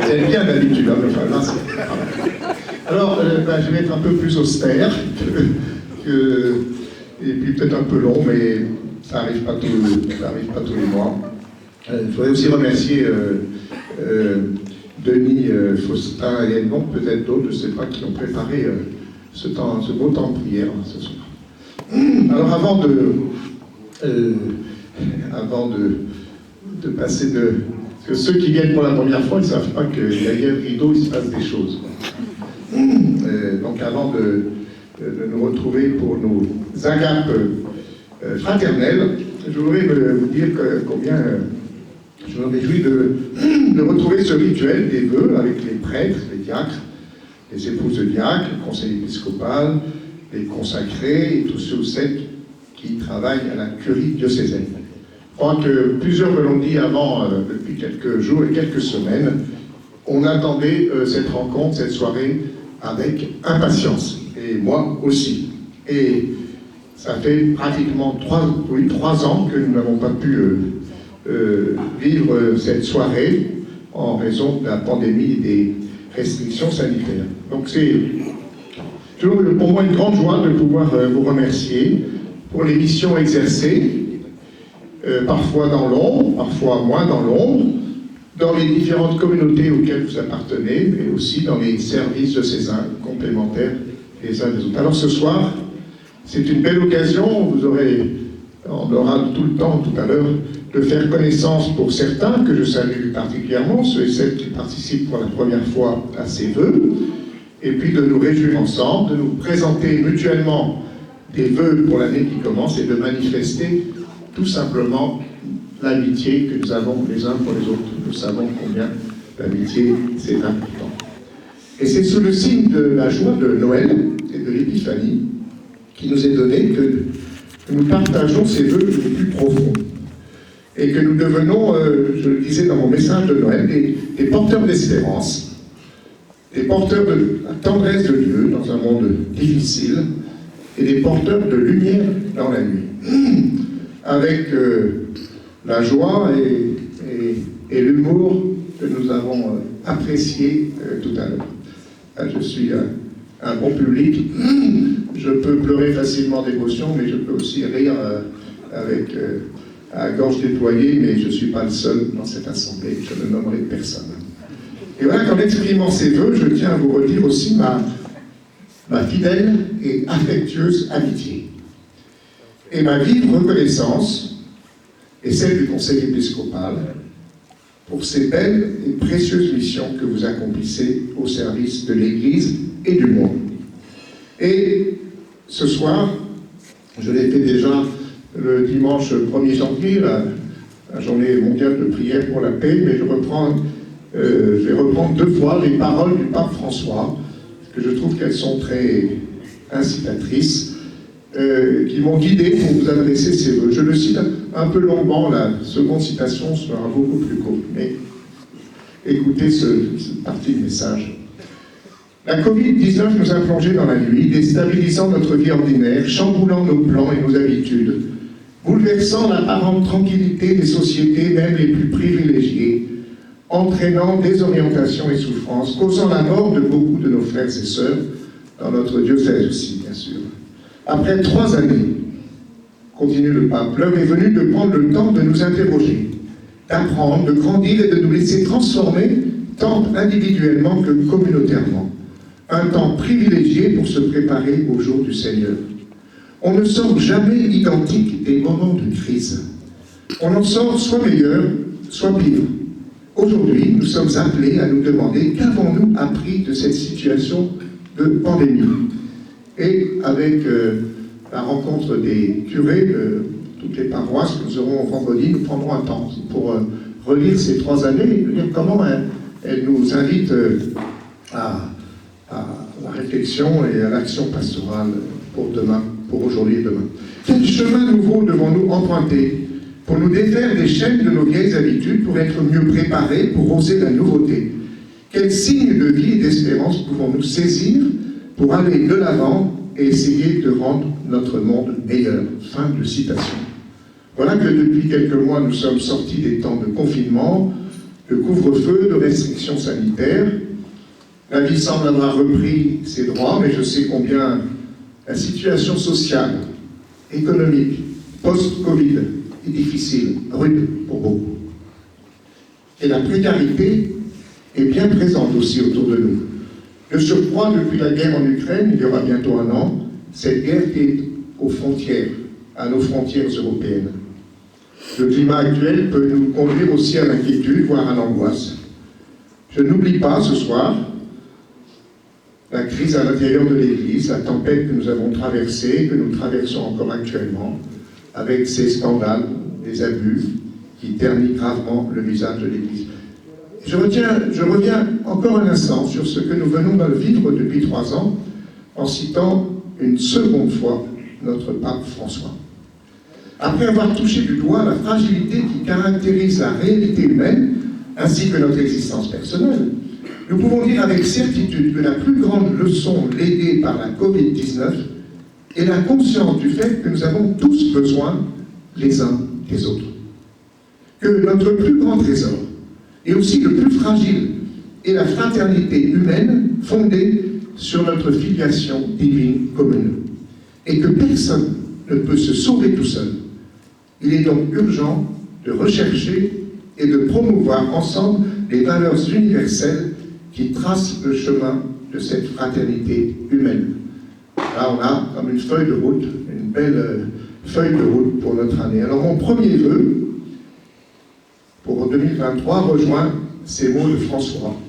J'aime bien d'habitude, hein, mais enfin, là, alors, je vais être un peu plus austère, et puis peut-être un peu long, mais ça n'arrive pas, tous les mois. Je voudrais aussi remercier Denis Faustin et Edmond, peut-être d'autres, je ne sais pas, qui ont préparé ce beau temps de prière ce soir. Alors avant de passer parce que ceux qui viennent pour la première fois, ils ne savent pas que derrière le rideau, il se passe des choses. Donc avant de nous retrouver pour nos agapes fraternelles, je voudrais vous dire combien je me réjouis de retrouver ce rituel des vœux avec les prêtres, les diacres, les épouses de diacres, le conseil épiscopal, les consacrés et tous ceux ou celles qui travaillent à la curie diocésaine. Je crois que plusieurs me l'ont dit avant, depuis quelques jours et quelques semaines, on attendait cette rencontre, cette soirée, avec impatience, et moi aussi. Et ça fait pratiquement 3 ans que nous n'avons pas pu vivre cette soirée en raison de la pandémie et des restrictions sanitaires. Donc c'est toujours pour moi une grande joie de pouvoir vous remercier pour les missions exercées, parfois dans l'ombre, parfois moins dans l'ombre, dans les différentes communautés auxquelles vous appartenez, mais aussi dans les services diocésains complémentaires les uns des autres. Alors ce soir, c'est une belle occasion, on aura tout le temps tout à l'heure de faire connaissance pour certains, que je salue particulièrement, ceux et celles qui participent pour la première fois à ces vœux, et puis de nous réjouir ensemble, de nous présenter mutuellement des vœux pour l'année qui commence et de manifester tout simplement l'amitié que nous avons les uns pour les autres. Nous savons combien l'amitié c'est important. Et c'est sous le signe de la joie de Noël et de l'Épiphanie qui nous est donné que nous partageons ces vœux les plus profonds. Et que nous devenons, je le disais dans mon message de Noël, des porteurs d'espérance, des porteurs de la tendresse de Dieu dans un monde difficile, et des porteurs de lumière dans la nuit. Avec la joie et l'humour que nous avons apprécié tout à l'heure. Je suis un bon public, je peux pleurer facilement d'émotion, mais je peux aussi rire avec à gorge déployée, mais je ne suis pas le seul dans cette assemblée, je ne nommerai personne. Et voilà qu'en exprimant ces vœux, je tiens à vous redire aussi ma fidèle et affectueuse amitié. Et ma vive reconnaissance, et celle du Conseil épiscopal, pour ces belles et précieuses missions que vous accomplissez au service de l'Église et du monde. Et ce soir, je l'ai fait déjà le dimanche 1er janvier, la journée mondiale de prière pour la paix, mais je vais reprendre 2 fois les paroles du pape François, que je trouve qu'elles sont très incitatrices, qui m'ont guidé pour vous adresser ces vœux. Je le cite un peu longuement, la seconde citation sera beaucoup plus courte, mais écoutez cette partie du message. La Covid-19 nous a plongés dans la nuit, déstabilisant notre vie ordinaire, chamboulant nos plans et nos habitudes, bouleversant l'apparente tranquillité des sociétés, même les plus privilégiées, entraînant désorientation et souffrance, causant la mort de beaucoup de nos frères et sœurs, dans notre diocèse aussi, bien sûr. Après 3 années, continue le pape, l'heure est venue de prendre le temps de nous interroger, d'apprendre, de grandir et de nous laisser transformer, tant individuellement que communautairement. Un temps privilégié pour se préparer au jour du Seigneur. On ne sort jamais identique des moments de crise. On en sort soit meilleur, soit pire. Aujourd'hui, nous sommes appelés à nous demander qu'avons-nous appris de cette situation de pandémie. Et avec la rencontre des curés de toutes les paroisses que nous aurons vendredi, nous prendrons un temps pour relire ces 3 années et dire comment elles nous invitent à la réflexion et à l'action pastorale pour demain, pour aujourd'hui et demain. Quel chemin nouveau devons-nous emprunter pour nous défaire des chaînes de nos vieilles habitudes, pour être mieux préparés, pour oser la nouveauté? Quels signes de vie et d'espérance pouvons-nous saisir pour aller de l'avant et essayer de rendre notre monde meilleur? Fin de citation. Voilà que depuis quelques mois, nous sommes sortis des temps de confinement, de couvre-feu, de restrictions sanitaires. La vie semble avoir repris ses droits, mais je sais combien la situation sociale, économique, post-Covid est difficile, rude pour beaucoup. Et la précarité est bien présente aussi autour de nous. De surcroît, depuis la guerre en Ukraine, il y aura bientôt 1 an, cette guerre qui est aux frontières, à nos frontières européennes. Le climat actuel peut nous conduire aussi à l'inquiétude, voire à l'angoisse. Je n'oublie pas ce soir la crise à l'intérieur de l'Église, la tempête que nous avons traversée, que nous traversons encore actuellement, avec ces scandales, les abus qui ternissent gravement le visage de l'Église. Je reviens encore un instant sur ce que nous venons de vivre depuis 3 ans, en citant une seconde fois notre pape François. Après avoir touché du doigt la fragilité qui caractérise la réalité humaine, ainsi que notre existence personnelle, nous pouvons dire avec certitude que la plus grande leçon léguée par la Covid-19 est la conscience du fait que nous avons tous besoin les uns des autres. Que notre plus grand trésor, et aussi le plus fragile, est la fraternité humaine fondée sur notre filiation divine commune. Et que personne ne peut se sauver tout seul. Il est donc urgent de rechercher et de promouvoir ensemble les valeurs universelles qui tracent le chemin de cette fraternité humaine. Là, on a comme une feuille de route, une belle feuille de route pour notre année. Alors, mon premier vœu pour 2023 rejoint ces mots de François.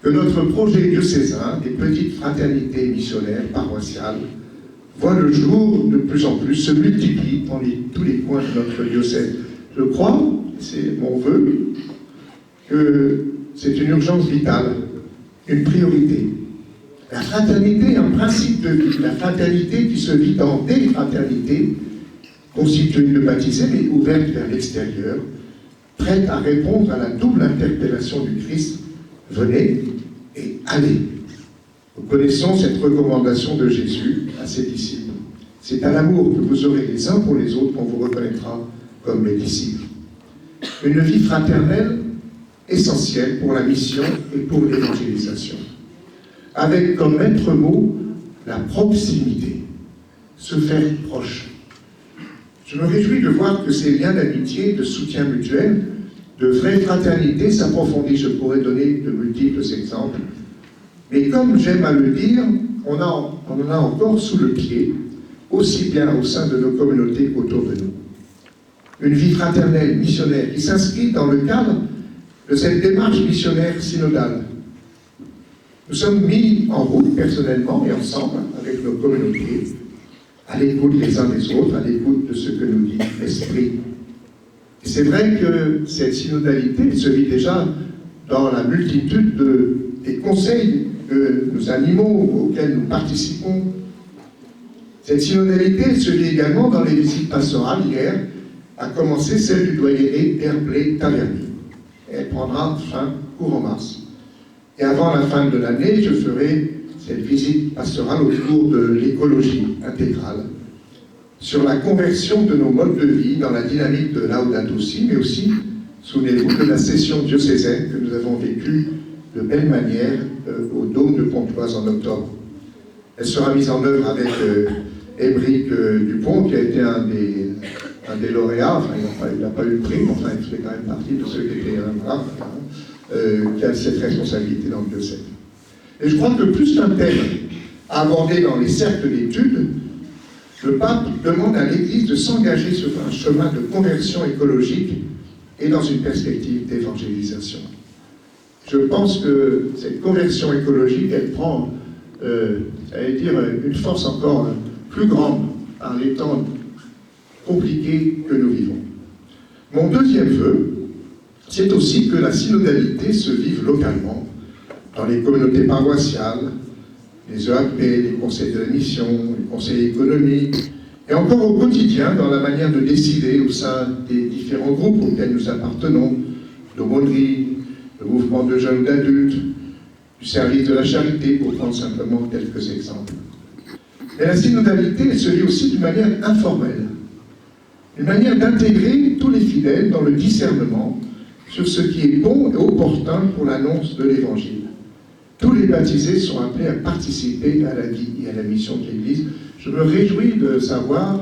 Que notre projet diocésain des petites fraternités missionnaires paroissiales voit le jour de plus en plus, se multiplie dans tous les coins de notre diocèse. Je crois, c'est mon vœu, que c'est une urgence vitale, une priorité. La fraternité est un principe de vie, la fraternité qui se vit dans des fraternités, constituées de baptisés, mais ouvertes vers l'extérieur, prêtes à répondre à la double interpellation du Christ, venez et allez. Nous connaissons cette recommandation de Jésus à ses disciples. C'est à l'amour que vous aurez les uns pour les autres qu'on vous reconnaîtra comme mes disciples. Une vie fraternelle essentielle pour la mission et pour l'évangélisation. Avec comme maître mot la proximité, se faire proche. Je me réjouis de voir que ces liens d'amitié, de soutien mutuel, de vraie fraternité s'approfondissent. Je pourrais donner de multiples exemples. Mais comme j'aime à le dire, on en a encore sous le pied, aussi bien au sein de nos communautés qu'autour de nous. Une vie fraternelle, missionnaire, qui s'inscrit dans le cadre de cette démarche missionnaire synodale. Nous sommes mis en route personnellement et ensemble avec nos communautés, à l'écoute les uns des autres, à l'écoute de ce que nous dit l'Esprit. Et c'est vrai que cette synodalité se vit déjà dans la multitude des conseils que nous animons, auxquels nous participons. Cette synodalité se vit également dans les visites pastorales. Hier a commencé celle du doyenné Herblay-Taverny. Elle prendra fin courant mars. Et avant la fin de l'année, je ferai cette visite pastorale autour de l'écologie intégrale, sur la conversion de nos modes de vie dans la dynamique de Laudato Si, mais aussi, souvenez-vous, de la session diocésaine que nous avons vécue de belle manière au Dôme de Pontoise en octobre. Elle sera mise en œuvre avec Émeric Dupont, qui a été un des lauréats, enfin il n'a pas eu le prix, mais enfin il fait quand même partie de ceux qui étaient qui a cette responsabilité dans le diocèse. Et je crois que plus qu'un thème à aborder dans les cercles d'études, le pape demande à l'Église de s'engager sur un chemin de conversion écologique et dans une perspective d'évangélisation. Je pense que cette conversion écologique, elle prend, une force encore plus grande par les temps compliqués que nous vivons. Mon deuxième vœu, c'est aussi que la synodalité se vive localement, dans les communautés paroissiales, les EAP, les conseils de la mission, les conseils économiques, et encore au quotidien dans la manière de décider au sein des différents groupes auxquels nous appartenons, l'aumônerie, le mouvement de jeunes ou d'adultes, du service de la charité, pour prendre simplement quelques exemples. Mais la synodalité, elle se vit aussi d'une manière informelle, une manière d'intégrer tous les fidèles dans le discernement sur ce qui est bon et opportun pour l'annonce de l'Évangile. Tous les baptisés sont appelés à participer à la vie et à la mission de l'Église. Je me réjouis de savoir,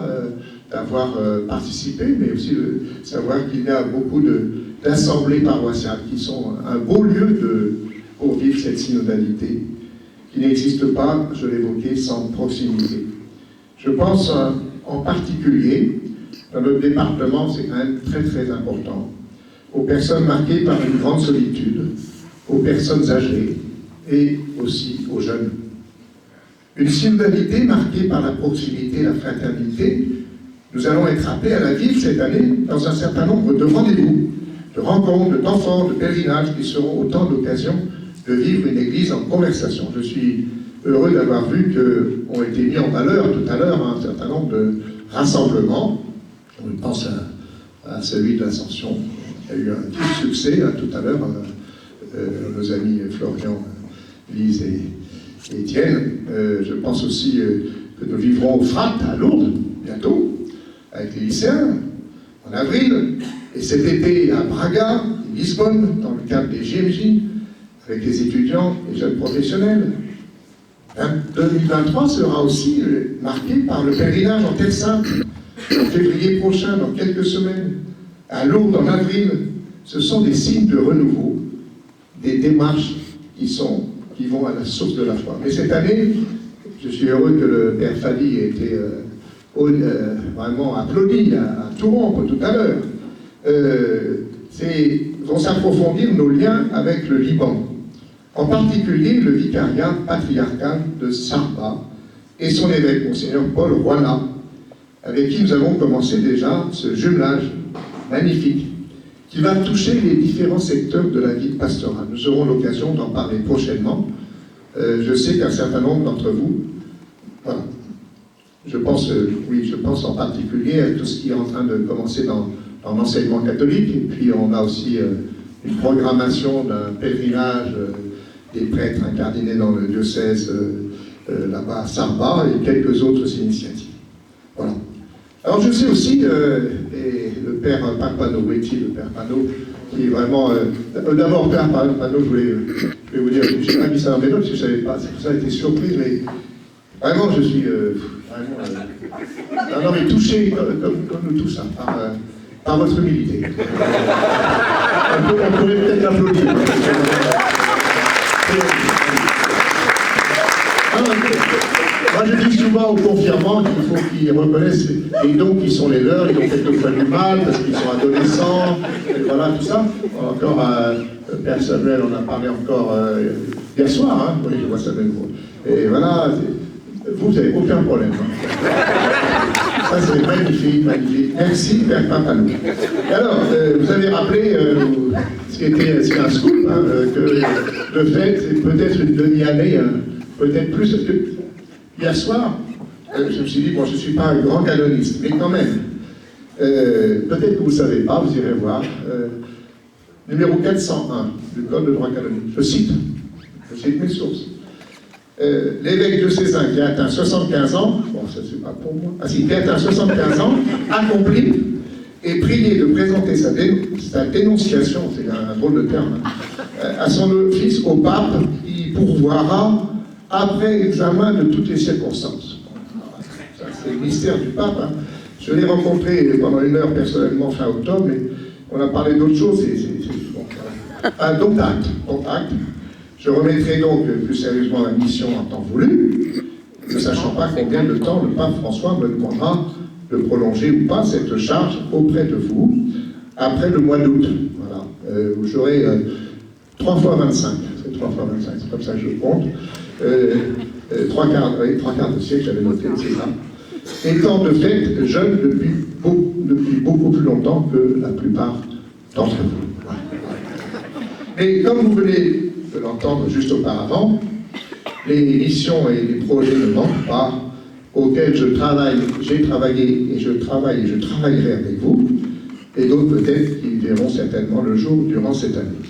d'avoir participé, mais aussi de savoir qu'il y a beaucoup d'assemblées paroissiales qui sont un beau lieu pour vivre cette synodalité, qui n'existe pas, je l'évoquais, sans proximité. Je pense en particulier, dans notre département, c'est quand même très très important, aux personnes marquées par une grande solitude, aux personnes âgées et aussi aux jeunes. Une synodalité marquée par la proximité et la fraternité, nous allons être appelés à la vivre cette année dans un certain nombre de rendez-vous, de rencontres, de temps forts, de pèlerinages qui seront autant d'occasions de vivre une église en conversation. Je suis heureux d'avoir vu qu'ont été mis en valeur tout à l'heure un certain nombre de rassemblements. On pense à celui de l'Ascension. Il y a eu un petit succès tout à l'heure. Nos amis Florian, Lise et Étienne. Je pense aussi que nous vivrons au FRAT à Lourdes, bientôt, avec les lycéens, en avril. Et cet été à Braga, Lisbonne, dans le cadre des JMJ, avec les étudiants et jeunes professionnels. 2023 sera aussi marqué par le pèlerinage en Terre Sainte, en février prochain, dans quelques semaines, à Lourdes en avril. Ce sont des signes de renouveau, des démarches qui vont à la source de la foi. Mais cette année, je suis heureux que le Père Fadi ait été vraiment applaudi à Touron tout à l'heure. Vont s'approfondir nos liens avec le Liban, en particulier le vicariat patriarcal de Sarba et son évêque, Monseigneur Paul Roina, avec qui nous avons commencé déjà ce jumelage magnifique qui va toucher les différents secteurs de la vie pastorale. Nous aurons l'occasion d'en parler prochainement. Je sais qu'un certain nombre d'entre vous, voilà, je pense en particulier à tout ce qui est en train de commencer dans l'enseignement catholique, et puis on a aussi une programmation d'un pèlerinage des prêtres incardinés dans le diocèse là-bas à Sarba, et quelques autres initiatives. Voilà. Alors je sais aussi, et le Père Pampano, où est-il, le Père Pano, qui est vraiment... D'abord, Père Pano, je voulais vous dire, je n'ai pas mis ça dans mes notes, parce que je ne savais pas, c'est pour ça que j'ai été surprise, mais vraiment, je suis vraiment mais touché, comme nous tous, hein, par votre humilité. On pourrait peut-être l'applaudir. Moi, je dis souvent aux confirmants qu'il faut qu'ils reconnaissent les dons qui sont les leurs. Ils ont quelquefois du mal parce qu'ils sont adolescents, et voilà, tout ça. Encore, Père Samuel, on a parlé encore hier soir, hein. Oui, je vois ça même. Et voilà, vous n'avez aucun problème. Hein. Ça, c'est magnifique, magnifique. Merci, Père Pampano. Et alors, vous avez rappelé, c'est un scoop, hein, que le fait, c'est peut-être une demi-année, peut-être plus, parce que hier soir, je me suis dit, bon, je ne suis pas un grand canoniste, mais quand même, peut-être que vous ne savez pas, vous irez voir, numéro 401 du Code de droit canonique. Je cite mes sources. L'évêque diocésain qui a atteint 75 ans, bon, ça c'est pas pour moi, qui a atteint 75 ans, accompli, est prié de présenter sa dénonciation, c'est un drôle de terme, à son office au pape, qui pourvoira après examen de toutes les circonstances. Ça, c'est le mystère du pape. Hein. Je l'ai rencontré pendant une heure personnellement fin octobre, mais on a parlé d'autres choses. Donc acte. Je remettrai donc plus sérieusement la mission en temps voulu, ne sachant pas combien de temps le pape François me demandera de prolonger ou pas cette charge auprès de vous, après le mois d'août. Voilà. Où j'aurai 3 fois 25. C'est 3 fois 25, c'est comme ça que je compte. 3 quarts de siècle, j'avais noté, c'est ça. Étant de fait jeune depuis beaucoup plus longtemps que la plupart d'entre vous. Mais comme vous venez de l'entendre juste auparavant, les missions et les projets ne manquent pas, auxquels j'ai travaillé et je travaillerai avec vous, et d'autres peut-être qui verront certainement le jour durant cette année.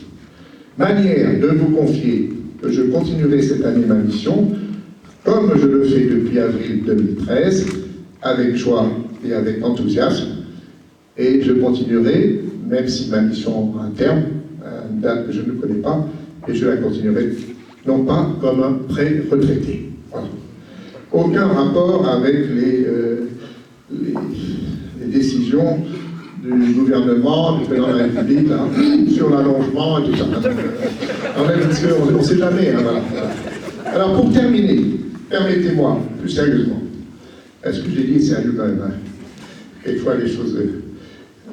Manière de vous confier que je continuerai cette année ma mission, comme je le fais depuis avril 2013, avec joie et avec enthousiasme, Et je continuerai, même si ma mission a un terme, une date que je ne connais pas, et je la continuerai, non pas comme un pré-retraité. Voilà. Aucun rapport avec les décisions du gouvernement, du président de la République, là, sur l'allongement et tout ça. On ne sait jamais. Hein, voilà. Alors, pour terminer, permettez-moi, plus sérieusement, ce que j'ai dit est sérieux quand même. Hein. Quelquefois, les choses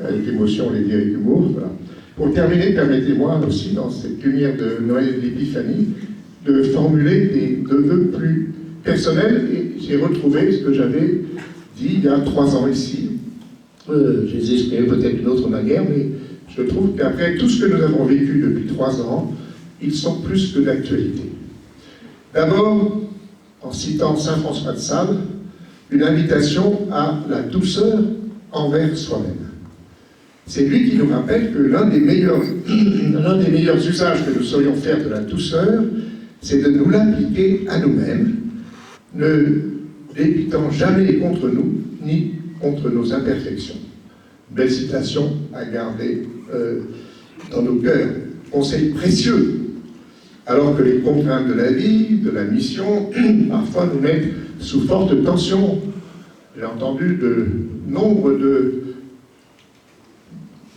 avec émotion, on les dit avec humour. Voilà. Pour terminer, permettez-moi aussi, dans cette lumière de Noël et d'Épiphanie, de formuler des vœux plus personnels. Et j'ai retrouvé ce que j'avais dit il y a 3 ans ici. Je les ai exprimés peut-être d'une autre manière, mais je trouve qu'après tout ce que nous avons vécu depuis 3 ans, ils sont plus que d'actualité. D'abord, en citant saint François de Sales, une invitation à la douceur envers soi-même. C'est lui qui nous rappelle que l'un des meilleurs usages que nous saurions faire de la douceur, c'est de nous l'appliquer à nous-mêmes, ne l'évitant jamais contre nous, ni contre nos imperfections. Belle citation à garder dans nos cœurs. Conseil précieux, alors que les contraintes de la vie, de la mission, parfois nous mettent sous forte tension. J'ai entendu de nombre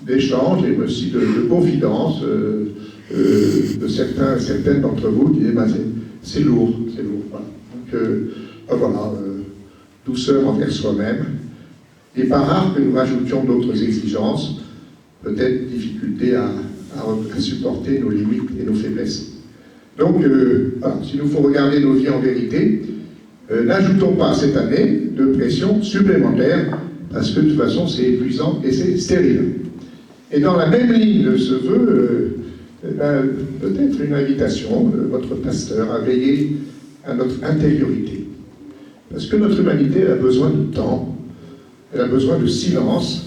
d'échanges et aussi de confidences de certaines d'entre vous qui disent c'est lourd, c'est lourd. Voilà. Donc voilà, douceur envers soi-même. Il n'est pas rare que nous rajoutions d'autres exigences, peut-être difficulté à supporter nos limites et nos faiblesses. Donc, voilà, s'il nous faut regarder nos vies en vérité, n'ajoutons pas cette année de pression supplémentaire, parce que de toute façon c'est épuisant et c'est stérile. Et dans la même ligne de ce vœu, peut-être une invitation de votre pasteur à veiller à notre intériorité. Parce que notre humanité a besoin de temps, elle a besoin de silence.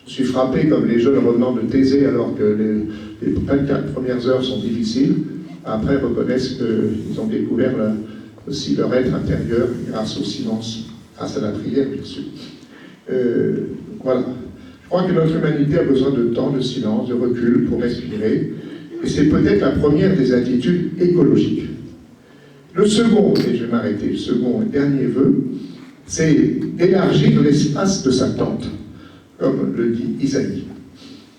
Je suis frappé comme les jeunes revenant de Thésée, alors que les 24 premières heures sont difficiles, après reconnaissent qu'ils ont découvert aussi leur être intérieur grâce au silence, grâce à la prière, bien sûr. Voilà. Je crois que notre humanité a besoin de temps, de silence, de recul pour respirer, et c'est peut-être la première des attitudes écologiques. Le second, et je vais m'arrêter, le second et dernier vœu, c'est d'élargir l'espace de sa tente, comme le dit Isaïe.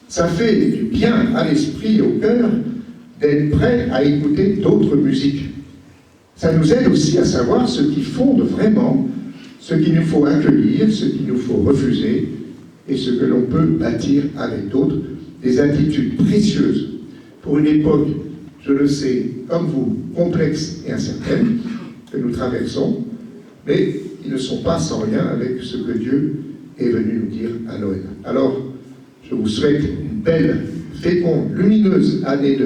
Ça fait du bien à l'esprit et au cœur d'être prêt à écouter d'autres musiques. Ça nous aide aussi à savoir ce qui fonde vraiment, ce qu'il nous faut accueillir, ce qu'il nous faut refuser, et ce que l'on peut bâtir avec d'autres, des attitudes précieuses pour une époque, je le sais, comme vous, complexe et incertaine, que nous traversons, mais ils ne sont pas sans lien avec ce que Dieu est venu nous dire à Noël. Alors, je vous souhaite une belle, féconde, lumineuse année